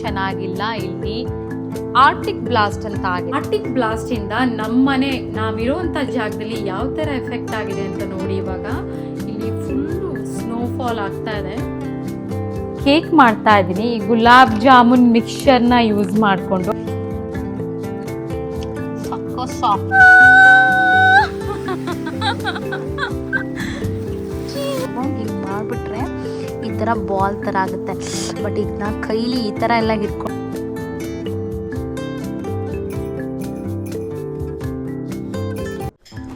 ಚೆನ್ನಾಗಿಲ್ಲ. ಇಲ್ಲಿ Arctic blast ಅಂತ ಆಗಿದೆ. ಆರ್ಟಿಕ್ ಬ್ಲಾಸ್ಟ್ ಇಂದ ನಮ್ಮನೆ ನಾವಿರುವಂತ ಜಾಗದಲ್ಲಿ ಯಾವ ತರ ಎಫೆಕ್ಟ್ ಆಗಿದೆ ಅಂತ ನೋಡಿ. ಇವಾಗ ಇಲ್ಲಿ ಫುಲ್ಲು ಸ್ನೋಫಾಲ್ ಆಗ್ತಾ ಇದೆ. ಕೇಕ್ ಮಾಡ್ತಾ ಇದ್ದೀನಿ. ಗುಲಾಬ್ ಜಾಮೂನ್ ಮಿಕ್ಸ್ಚರ್ನ ಯೂಸ್ ಮಾಡಿಕೊಂಡು ಮಾಡಿಬಿಟ್ರೆ ಈ ಥರ ಬಾಲ್ ಥರ ಆಗುತ್ತೆ. ಬಟ್ ಈಗ ನಾ ಕೈಲಿ ಈ ಥರ ಎಲ್ಲ ಹಿಡ್ಕೊಂಡು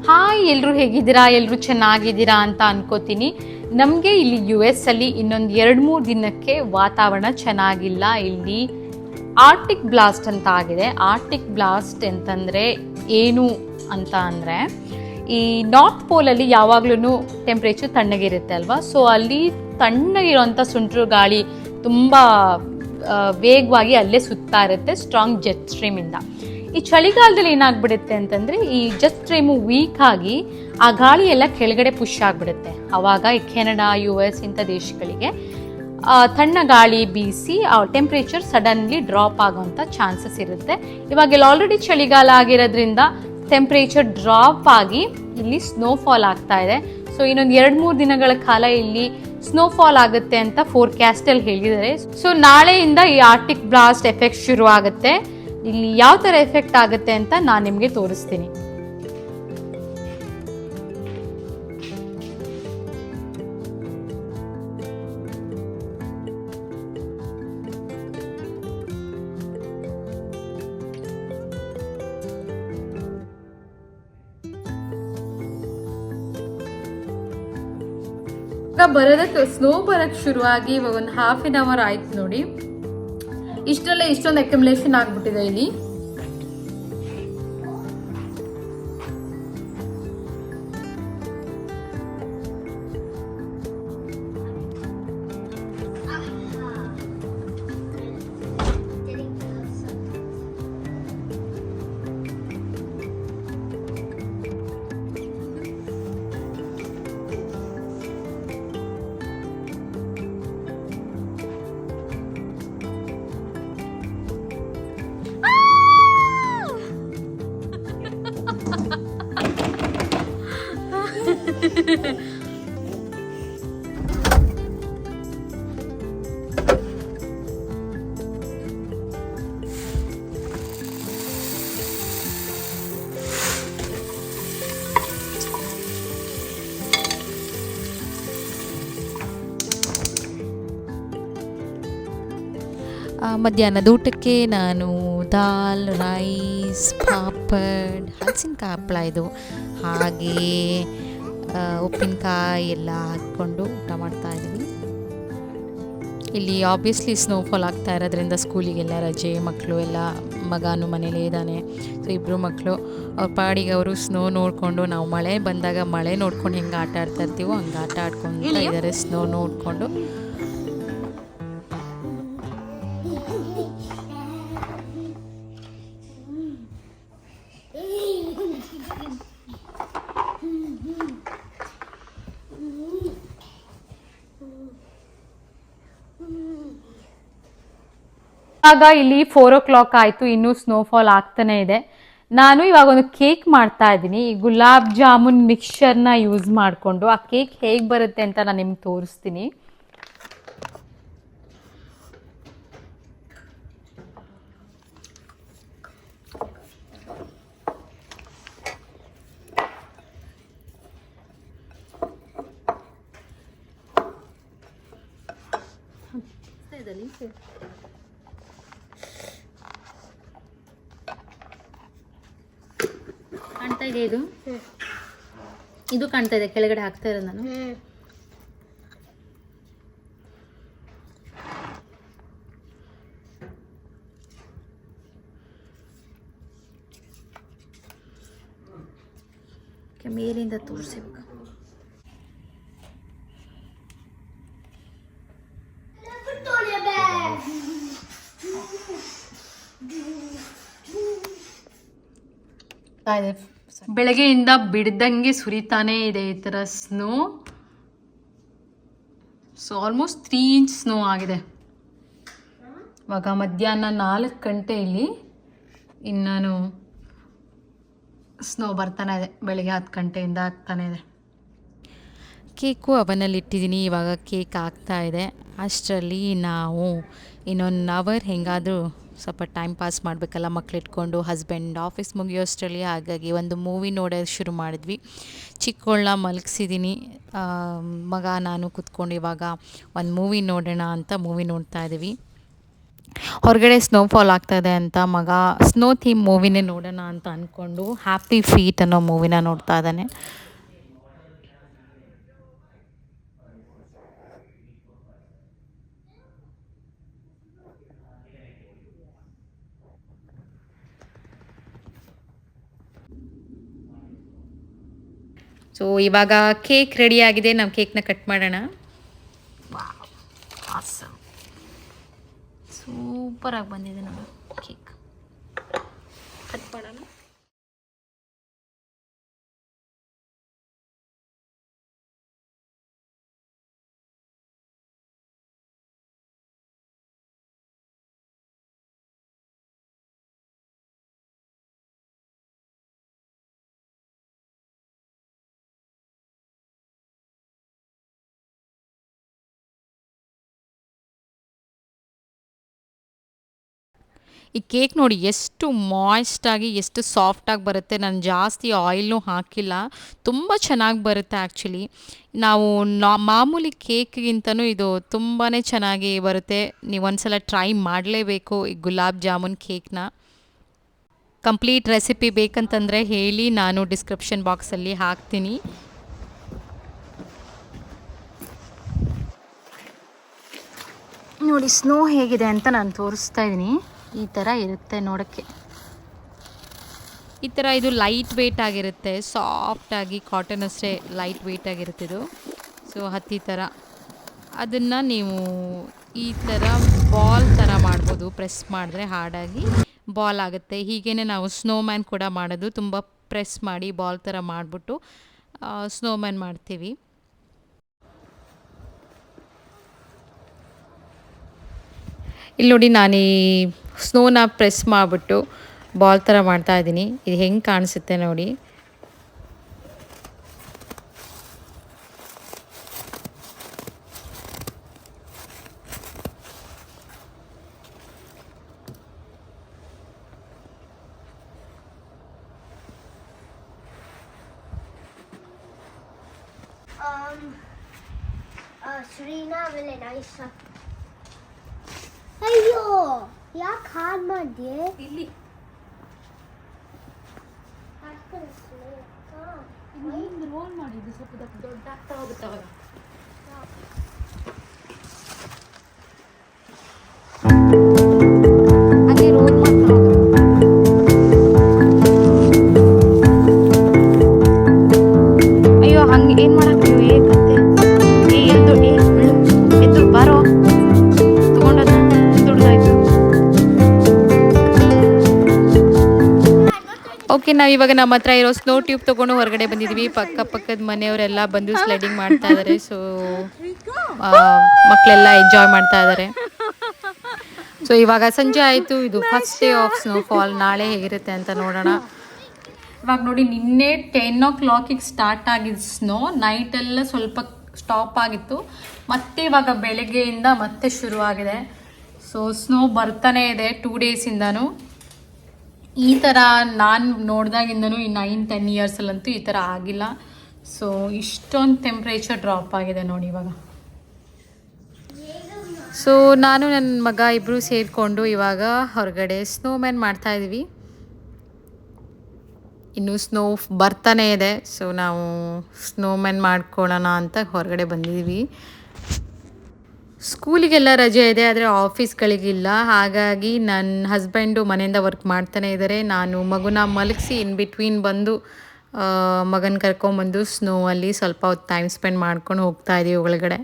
ಹಾಯ್, ಎಲ್ಲರೂ ಹೇಗಿದ್ದೀರಾ? ಎಲ್ಲರೂ ಚೆನ್ನಾಗಿದ್ದೀರಾ ಅಂತ ಅನ್ಕೋತೀನಿ. ನಮಗೆ ಇಲ್ಲಿ US ಅಲ್ಲಿ ಇನ್ನೊಂದು 2-3 ದಿನಕ್ಕೆ ವಾತಾವರಣ ಚೆನ್ನಾಗಿಲ್ಲ. ಇಲ್ಲಿ ಆರ್ಟಿಕ್ ಬ್ಲಾಸ್ಟ್ ಅಂತ ಆಗಿದೆ. ಆರ್ಟಿಕ್ ಬ್ಲಾಸ್ಟ್ ಅಂತಂದರೆ ಏನು ಅಂತ ಅಂದರೆ, ಈ ನಾರ್ತ್ ಪೋಲಲ್ಲಿ ಯಾವಾಗ್ಲೂ ಟೆಂಪ್ರೇಚರ್ ತಣ್ಣಗಿರುತ್ತೆ ಅಲ್ವಾ. ಸೊ ಅಲ್ಲಿ ತಣ್ಣಗಿರೋಂಥ ಸುಂಟರು ಗಾಳಿ ತುಂಬ ವೇಗವಾಗಿ ಅಲ್ಲೇ ಸುತ್ತಾ ಇರುತ್ತೆ ಸ್ಟ್ರಾಂಗ್ ಜೆಟ್ ಸ್ಟ್ರೀಮಿಂದ. ಈ ಚಳಿಗಾಲದಲ್ಲಿ ಏನಾಗ್ಬಿಡುತ್ತೆ ಅಂತಂದರೆ, ಈ ಜೆಟ್ ಸ್ಟ್ರೀಮು ವೀಕ್ ಆಗಿ ಆ ಗಾಳಿ ಎಲ್ಲ ಕೆಳಗಡೆ ಪುಷ್ ಆಗಿಬಿಡುತ್ತೆ. ಆವಾಗ ಈ ಕೆನಡಾ, US ಇಂಥ ದೇಶಗಳಿಗೆ ತಣ್ಣ ಗಾಳಿ ಬೀಸಿ ಆ ಟೆಂಪ್ರೇಚರ್ ಸಡನ್ಲಿ ಡ್ರಾಪ್ ಆಗೋವಂಥ ಚಾನ್ಸಸ್ ಇರುತ್ತೆ. ಇವಾಗೆಲ್ಲ ಆಲ್ರೆಡಿ ಚಳಿಗಾಲ ಆಗಿರೋದ್ರಿಂದ ಟೆಂಪ್ರೇಚರ್ ಡ್ರಾಪ್ ಆಗಿ ಇಲ್ಲಿ ಸ್ನೋಫಾಲ್ ಆಗ್ತಾ ಇದೆ. ಸೊ ಇನ್ನೊಂದು 2-3 ದಿನಗಳ ಕಾಲ ಇಲ್ಲಿ ಸ್ನೋಫಾಲ್ ಆಗುತ್ತೆ ಅಂತ ಫೋರ್ಕಾಸ್ಟಲ್ಲಿ ಹೇಳಿದ್ದಾರೆ. ಸೊ ನಾಳೆಯಿಂದ ಈ ಆರ್ಟಿಕ್ ಬ್ಲಾಸ್ಟ್ ಎಫೆಕ್ಟ್ ಶುರು ಆಗುತ್ತೆ. ಇಲ್ಲಿ ಯಾವ ಥರ ಎಫೆಕ್ಟ್ ಆಗುತ್ತೆ ಅಂತ ನಾನು ನಿಮಗೆ ತೋರಿಸ್ತೀನಿ. ಬರೋದಕ್ಕೆ ಸ್ನೋ ಬರೋಕ್ಕೆ ಶುರುವಾಗಿ ಇವಾಗ ಒಂದು ½ an hour ಆಯ್ತು ನೋಡಿ. ಇಷ್ಟರಲ್ಲೇ ಇಷ್ಟೊಂದು ಅಕ್ಯುಮುಲೇಷನ್ ಆಗ್ಬಿಟ್ಟಿದೆ ಇಲ್ಲಿ. ಮಧ್ಯಾಹ್ನದ ಊಟಕ್ಕೆ ನಾನು ದಾಲ್, ರೈಸ್, ಪಾಪಡ್, ಹಲಸಿನಕಾಯಿ ಹಪ್ಪಳ ಇದು, ಹಾಗೆ ಉಪ್ಪಿನಕಾಯಿ ಎಲ್ಲ ಹಾಕ್ಕೊಂಡು ಊಟ ಮಾಡ್ತಾಯಿದ್ದೀನಿ. ಇಲ್ಲಿ ಆಬ್ವಿಯಸ್ಲಿ ಸ್ನೋಫಾಲ್ ಆಗ್ತಾ ಇರೋದ್ರಿಂದ ಸ್ಕೂಲಿಗೆಲ್ಲ ರಜೆ. ಮಕ್ಕಳು ಎಲ್ಲ, ಮಗನೂ ಮನೇಲೇ ಇದ್ದಾನೆ. ಸೊ 2 ಮಕ್ಕಳು ಅವ್ರ ಪಾಡಿಗೆ ಅವರು ಸ್ನೋ ನೋಡಿಕೊಂಡು, ನಾವು ಮಳೆ ಬಂದಾಗ ಮಳೆ ನೋಡ್ಕೊಂಡು ಹೆಂಗೆ ಆಟ ಆಡ್ತಾ ಇರ್ತೀವೋ ಹಂಗೆ ಆಟ ಆಡ್ಕೊಂಡು ಇದ್ದಾರೆ ಸ್ನೋ ನೋಡಿಕೊಂಡು. ಆಗ ಇಲ್ಲಿ 4 o'clock ಆಯಿತು, ಇನ್ನೂ ಸ್ನೋಫಾಲ್ ಆಗ್ತಾನೆ ಇದೆ. ನಾನು ಇವಾಗ ಒಂದು ಕೇಕ್ ಮಾಡ್ತಾ ಇದ್ದೀನಿ. ಈ ಗುಲಾಬ್ ಜಾಮೂನ್ ಮಿಕ್ಸ್ಚರ್ನ ಯೂಸ್ ಮಾಡಿಕೊಂಡು ಆ ಕೇಕ್ ಹೇಗೆ ಬರುತ್ತೆ ಅಂತ ನಾನು ನಿಮ್ಗೆ ತೋರಿಸ್ತೀನಿ. ಕಾಣ್ತಾ ಇದೆ ಇದು ಕಾಣ್ತಾ ಇದೆ, ಕೆಳಗಡೆ ಹಾಕ್ತಾ ಇರೋದು ನಾನು. ಮೇಲಿಂದ ತೋರಿಸ್ಬೇಕು. ಬೆಳಗ್ಗೆಯಿಂದ ಬಿಡ್ದಂಗೆ ಸುರಿತಾನೇ ಇದೆ ಈ ಥರ snow. So almost 3 inch snow ಆಗಿದೆ. ಇವಾಗ ಮಧ್ಯಾಹ್ನ 4 ಗಂಟೆ ಇಲ್ಲಿ. ಇನ್ನೂ ಸ್ನೋ ಬರ್ತಾನೆ ಇದೆ, ಬೆಳಿಗ್ಗೆ 10 ಗಂಟೆಯಿಂದ ಆಗ್ತಾನೆ ಇದೆ. ಕೇಕು ಅವನಲ್ಲಿ ಇಟ್ಟಿದ್ದೀನಿ, ಇವಾಗ ಕೇಕ್ ಆಗ್ತಾ ಇದೆ. ಅಷ್ಟರಲ್ಲಿ ನಾವು ಇನ್ನೊಂದು ಅವರ್ ಹೆಂಗಾದರೂ ಸ್ವಲ್ಪ ಟೈಮ್ ಪಾಸ್ ಮಾಡಬೇಕಲ್ಲ ಮಕ್ಕಳಿಟ್ಕೊಂಡು. ಹಸ್ಬೆಂಡ್ ಆಫೀಸ್ ಮುಗಿಯೋಷ್ಟರಲ್ಲಿ, ಹಾಗಾಗಿ ಒಂದು ಮೂವಿ ನೋಡೋದು ಶುರು ಮಾಡಿದ್ವಿ. ಚಿಕ್ಕವಳನ್ನ ಮಲಗಿಸಿದ್ದೀನಿ, ಮಗ ನಾನು ಕೂತ್ಕೊಂಡು ಇವಾಗ ಒಂದು ಮೂವಿ ನೋಡೋಣ ಅಂತ ಮೂವಿ ನೋಡ್ತಾ ಇದ್ದೀವಿ. ಹೊರಗಡೆ ಸ್ನೋಫಾಲ್ ಆಗ್ತಾಯಿದೆ ಅಂತ ಮಗ ಸ್ನೋ ಥೀಮ್ ಮೂವಿನೇ ನೋಡೋಣ ಅಂತ ಅಂದ್ಕೊಂಡು ಹ್ಯಾಪಿ ಫೀಟ್ ಅನ್ನೋ ಮೂವಿನ ನೋಡ್ತಾ ಇದ್ದಾನೆ. ಸೊ ಇವಾಗ ಕೇಕ್ ರೆಡಿ ಆಗಿದೆ, ನಾವು ಕೇಕ್ನ ಕಟ್ ಮಾಡೋಣ. ಸೂಪರಾಗಿ ಬಂದಿದೆ ನೋಡಿ ಕೇಕ್. ಕಟ್ ಮಾಡೋಣ. ಈ ಕೇಕ್ ನೋಡಿ ಎಷ್ಟು ಮಾಯ್ಸ್ಟಾಗಿ ಎಷ್ಟು ಸಾಫ್ಟಾಗಿ ಬರುತ್ತೆ. ನಾನು ಜಾಸ್ತಿ ಆಯಿಲ್ನೂ ಹಾಕಿಲ್ಲ, ತುಂಬ ಚೆನ್ನಾಗಿ ಬರುತ್ತೆ. ಆ್ಯಕ್ಚುಲಿ ನಾವು ಮಾಮೂಲಿ ಕೇಕ್ಗಿಂತನೂ ಇದು ತುಂಬಾ ಚೆನ್ನಾಗಿ ಬರುತ್ತೆ. ನೀವು ಒಂದ್ಸಲ ಟ್ರೈ ಮಾಡಲೇಬೇಕು ಈ ಗುಲಾಬ್ ಜಾಮೂನ್ ಕೇಕ್ನ. ಕಂಪ್ಲೀಟ್ ರೆಸಿಪಿ ಬೇಕಂತಂದರೆ ಹೇಳಿ, ನಾನು ಡಿಸ್ಕ್ರಿಪ್ಷನ್ ಬಾಕ್ಸಲ್ಲಿ ಹಾಕ್ತೀನಿ. ನೋಡಿ ಸ್ನೋ ಹೇಗಿದೆ ಅಂತ ನಾನು ತೋರಿಸ್ತಾ ಇದ್ದೀನಿ. ಈ ಥರ ಇರುತ್ತೆ ನೋಡೋಕ್ಕೆ. ಈ ಥರ ಇದು ಲೈಟ್ ವೆಯ್ಟ್ ಆಗಿರುತ್ತೆ, ಸಾಫ್ಟಾಗಿ ಕಾಟನ್ ಅಷ್ಟೇ ಲೈಟ್ ವೆಯ್ಟ್ ಆಗಿರುತ್ತೆ ಇದು. ಸೊ ಹತ್ತಿ ಥರ ಅದನ್ನು ನೀವು ಈ ಥರ ಬಾಲ್ ಥರ ಮಾಡ್ಬೋದು. ಪ್ರೆಸ್ ಮಾಡಿದ್ರೆ ಹಾರ್ಡಾಗಿ ಬಾಲ್ ಆಗುತ್ತೆ. ಹೀಗೇ ನಾವು ಸ್ನೋಮ್ಯಾನ್ ಕೂಡ ಮಾಡೋದು, ತುಂಬ ಪ್ರೆಸ್ ಮಾಡಿ ಬಾಲ್ ಥರ ಮಾಡಿಬಿಟ್ಟು ಸ್ನೋಮ್ಯಾನ್ ಮಾಡ್ತೀವಿ. ಇಲ್ಲಿ ನೋಡಿ, ನಾನು ಈ ಸ್ನೋನ ಪ್ರೆಸ್ ಮಾಡಿಬಿಟ್ಟು ಬಾಲ್ ಥರ ಮಾಡ್ತಾಯಿದ್ದೀನಿ. ಇದು ಹೆಂಗೆ ಕಾಣಿಸುತ್ತೆ ನೋಡಿ. Serena will nice. ಅಯ್ಯೋ ಯಾಕೆ ಹಾಳು ಮಾಡಿದೆ? ಇಲ್ಲಿ ರೋಲ್ ಮಾಡಿದ್ದು ಸ್ವಲ್ಪ ದೊಡ್ಡ ಆಗ್ತಾ ಹೋಗುತ್ತವಾಗ. ಅದೇ ರೋಲ್ ಮಾಡ್ತಾ ಅಯ್ಯೋ ಹಂಗೆ ಏನು ಮಾಡಕ್ಕೆ ಏಕಂತೆ ಎದ್ದು ಬಾರೋ ತಗೊಂಡೋದ ದುಡ್ದಾಯ್ತು. ಓಕೆ, ನಾವು ಇವಾಗ ನಮ್ಮ ಹತ್ರ ಇರೋ ಸ್ನೋ ಟ್ಯೂಬ್ ತೊಗೊಂಡು ಹೊರಗಡೆ ಬಂದಿದ್ವಿ. ಪಕ್ಕದ ಮನೆಯವರೆಲ್ಲ ಬಂದು ಸ್ಲೈಡಿಂಗ್ ಮಾಡ್ತಾ ಇದ್ದಾರೆ. ಸೊ ಮಕ್ಕಳೆಲ್ಲ ಎಂಜಾಯ್ ಮಾಡ್ತಾ ಇದ್ದಾರೆ. ಸೊ ಇವಾಗ ಸಂಜೆ ಆಯಿತು, ಇದು ಫಸ್ಟ್ ಡೇ ಆಫ್ ಸ್ನೋಫಾಲ್. ನಾಳೆ ಹೇಗಿರುತ್ತೆ ಅಂತ ನೋಡೋಣ. ಇವಾಗ ನೋಡಿ, ನಿನ್ನೆ 10 o'clock ಸ್ಟಾರ್ಟ್ ಆಗಿದ್ದು ಸ್ನೋ. ನೈಟೆಲ್ಲ ಸ್ವಲ್ಪ ಸ್ಟಾಪ್ ಆಗಿತ್ತು, ಮತ್ತೆ ಇವಾಗ ಬೆಳಗ್ಗೆಯಿಂದ ಮತ್ತೆ ಶುರುವಾಗಿದೆ. ಸೊ ಸ್ನೋ ಬರ್ತಾನೆ ಇದೆ 2 daysಯಿಂದನೂ. ಈ ಥರ ನಾನು ನೋಡಿದಾಗಿಂದನೂ ಈ 9-10 yearsಲ್ಲಂತೂ ಈ ಥರ ಆಗಿಲ್ಲ. ಸೊ ಇಷ್ಟೊಂದು ಟೆಂಪ್ರೇಚರ್ ಡ್ರಾಪ್ ಆಗಿದೆ ನೋಡಿ ಇವಾಗ. ಸೊ ನಾನು ನನ್ನ ಮಗ ಇಬ್ಬರು ಸೇರಿಕೊಂಡು ಇವಾಗ ಹೊರಗಡೆ ಸ್ನೋಮ್ಯಾನ್ ಮಾಡ್ತಾಯಿದ್ವಿ. ಇನ್ನು ಸ್ನೋ ಬರ್ತಾನೆ ಇದೆ. ಸೊ ನಾವು ಸ್ನೋಮ್ಯಾನ್ ಮಾಡ್ಕೊಳ್ಳೋಣ ಅಂತ ಹೊರಗಡೆ ಬಂದಿದ್ವಿ. ಸ್ಕೂಲಿಗೆಲ್ಲ ರಜೆ ಇದೆ, ಆದರೆ ಆಫೀಸ್ಗಳಿಗಿಲ್ಲ. ಹಾಗಾಗಿ ನನ್ನ ಹಸ್ಬೆಂಡು ಮನೆಯಿಂದ ವರ್ಕ್ ಮಾಡ್ತಾನೆ ಇದ್ದಾರೆ. ನಾನು ಮಗುನ ಮಲಗಿಸಿ ಇನ್ ಬಿಟ್ವೀನ್ ಬಂದು ಮಗನ ಕರ್ಕೊಂಬಂದು ಸ್ನೋ ಅಲ್ಲಿ ಸ್ವಲ್ಪ ಹೊತ್ತು ಟೈಮ್ ಸ್ಪೆಂಡ್ ಮಾಡ್ಕೊಂಡು ಹೋಗ್ತಾ ಇದ್ದೀವಿ ಒಳಗಡೆ.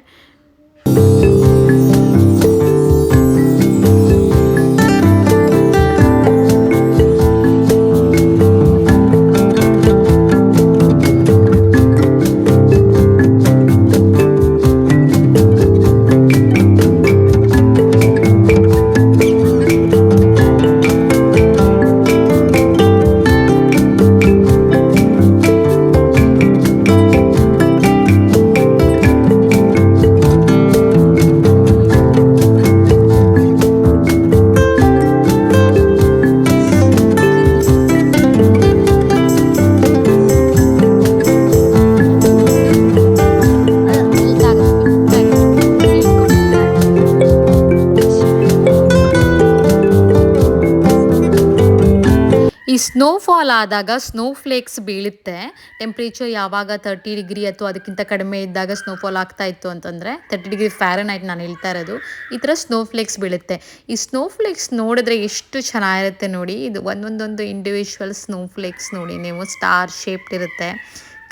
ಸ್ನೋಫಾಲ್ ಆದಾಗ ಸ್ನೋ ಫ್ಲೇಕ್ಸ್ ಬೀಳುತ್ತೆ. ಟೆಂಪ್ರೇಚರ್ ಯಾವಾಗ 30 ಡಿಗ್ರಿ ಅಥವಾ ಅದಕ್ಕಿಂತ ಕಡಿಮೆ ಇದ್ದಾಗ ಸ್ನೋಫಾಲ್ ಆಗ್ತಾ ಇತ್ತು ಅಂತಂದರೆ 30 ಡಿಗ್ರಿ ಫ್ಯಾರನೈಟ್ ನಾನು ಹೇಳ್ತಾ ಇರೋದು. ಈ ಥರ ಸ್ನೋ ಫ್ಲೇಕ್ಸ್ ಬೀಳುತ್ತೆ. ಈ ಸ್ನೋ ಫ್ಲೇಕ್ಸ್ ನೋಡಿದ್ರೆ ಎಷ್ಟು ಚೆನ್ನಾಗಿರುತ್ತೆ ನೋಡಿ. ಇದು ಒಂದೊಂದೊಂದು ಇಂಡಿವಿಜುವಲ್ ಸ್ನೋ ಫ್ಲೇಕ್ಸ್ ನೋಡಿ ನೀವು, ಸ್ಟಾರ್ ಶೇಪ್ಡ್ ಇರುತ್ತೆ.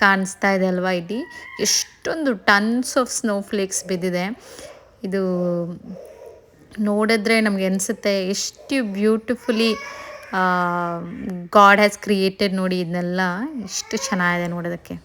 ಕಾಣಿಸ್ತಾ ಇದೆ ಅಲ್ವಾ ಇಲ್ಲಿ, ಎಷ್ಟೊಂದು ಟನ್ಸ್ ಆಫ್ ಸ್ನೋ ಫ್ಲೇಕ್ಸ್ ಬಿದ್ದಿದೆ. ಇದು ನೋಡಿದ್ರೆ ನಮಗೆ ಅನಿಸುತ್ತೆ ಎಷ್ಟು ಬ್ಯೂಟಿಫುಲಿ ಗಾಡ್ ಹ್ಯಾಸ್ ಕ್ರಿಯೇಟೆಡ್ ನೋಡಿ. ಇದನ್ನೆಲ್ಲ ಎಷ್ಟು ಚೆನ್ನಾಗಿದೆ ನೋಡೋದಕ್ಕೆ.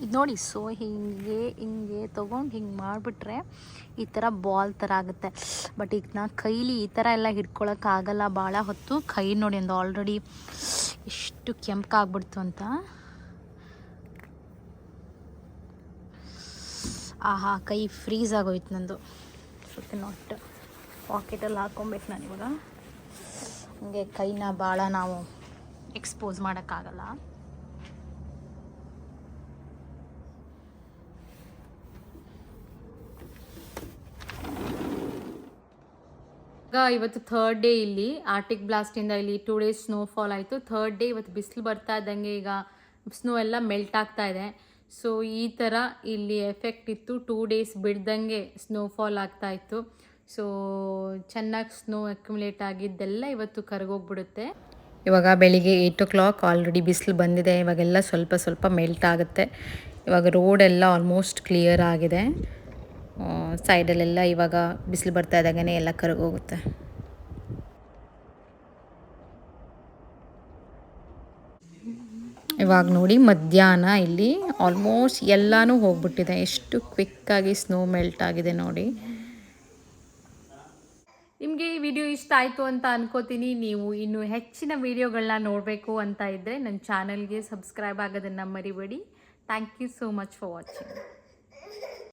ಇದು ನೋಡಿ, ಸೊ ಹಿಂಗೆ ತೊಗೊಂಡು ಹಿಂಗೆ ಮಾಡಿಬಿಟ್ರೆ ಈ ಥರ ಬಾಲ್ ಥರ ಆಗುತ್ತೆ. ಬಟ್ ಈಗ ನಾ ಕೈಲಿ ಈ ಥರ ಎಲ್ಲ ಹಿಡ್ಕೊಳಕ್ಕಾಗಲ್ಲ ಭಾಳ ಹೊತ್ತು. ಕೈ ನೋಡಿ ಒಂದು ಆಲ್ರೆಡಿ ಎಷ್ಟು ಕೆಂಪಗಾಗ್ಬಿಡ್ತು ಅಂತ. ಆಹಾ, ಕೈ ಫ್ರೀಸ್ ಆಗೋಯ್ತು ನಂದು. ಸುತ್ತ ನಾಟ್ ಪಾಕೆಟಲ್ಲಿ ಹಾಕ್ಕೊಬೇಕು ನಾನು ಇವಾಗ. ಹಂಗೆ ಕೈನ ಭಾಳ ನಾವು ಎಕ್ಸ್ಪೋಸ್ ಮಾಡೋಕ್ಕಾಗಲ್ಲ. ಇವತ್ತು 3rd ಡೇ ಇಲ್ಲಿ ಆರ್ಟಿಕ್ ಬ್ಲಾಸ್ಟಿಂದ ಇಲ್ಲಿ 2 ಡೇಸ್ ಸ್ನೋಫಾಲ್ ಆಯಿತು. 3rd ಡೇ ಇವತ್ತು ಬಿಸಿಲು ಬರ್ತಾ ಇದ್ದಂಗೆ ಈಗ ಸ್ನೋ ಎಲ್ಲ ಮೆಲ್ಟ್ ಆಗ್ತಾ ಇದೆ. ಸೊ ಈ ಥರ ಇಲ್ಲಿ ಎಫೆಕ್ಟ್ ಇತ್ತು. 2 ಡೇಸ್ ಬಿಡ್ದಂಗೆ ಸ್ನೋಫಾಲ್ ಆಗ್ತಾ ಇತ್ತು. ಸೊ ಚೆನ್ನಾಗಿ ಸ್ನೋ ಅಕ್ಯುಮುಲೇಟ್ ಆಗಿದ್ದೆಲ್ಲ ಇವತ್ತು ಕರಗೋಗ್ಬಿಡುತ್ತೆ. ಇವಾಗ ಬೆಳಿಗ್ಗೆ 8 o'clock ಆಲ್ರೆಡಿ ಬಿಸಿಲು ಬಂದಿದೆ. ಇವಾಗೆಲ್ಲ ಸ್ವಲ್ಪ ಸ್ವಲ್ಪ ಮೆಲ್ಟ್ ಆಗುತ್ತೆ. ಇವಾಗ ರೋಡೆಲ್ಲ ಆಲ್ಮೋಸ್ಟ್ ಕ್ಲಿಯರ್ ಆಗಿದೆ. ಸೈಡಲ್ಲೆಲ್ಲ ಇವಾಗ ಬಿಸಿಲು ಬರ್ತಾ ಇದ್ದಾಗನೇ ಎಲ್ಲ ಕರಗೋಗುತ್ತೆ. ಇವಾಗ ನೋಡಿ ಮಧ್ಯಾಹ್ನ ಇಲ್ಲಿ ಆಲ್ಮೋಸ್ಟ್ ಎಲ್ಲನೂ ಹೋಗ್ಬಿಟ್ಟಿದೆ. ಎಷ್ಟು ಕ್ವಿಕ್ಕಾಗಿ ಸ್ನೋ ಮೆಲ್ಟ್ ಆಗಿದೆ ನೋಡಿ. ನಿಮಗೆ ಈ ವಿಡಿಯೋ ಇಷ್ಟ ಆಯಿತು ಅಂತ ಅನ್ಕೋತೀನಿ. ನೀವು ಇನ್ನೂ ಹೆಚ್ಚಿನ ವಿಡಿಯೋಗಳನ್ನ ನೋಡಬೇಕು ಅಂತ ಇದ್ದರೆ ನನ್ನ ಚಾನಲ್ಗೆ ಸಬ್ಸ್ಕ್ರೈಬ್ ಆಗೋದನ್ನು ಮರಿಬೇಡಿ. Thank you so much for watching.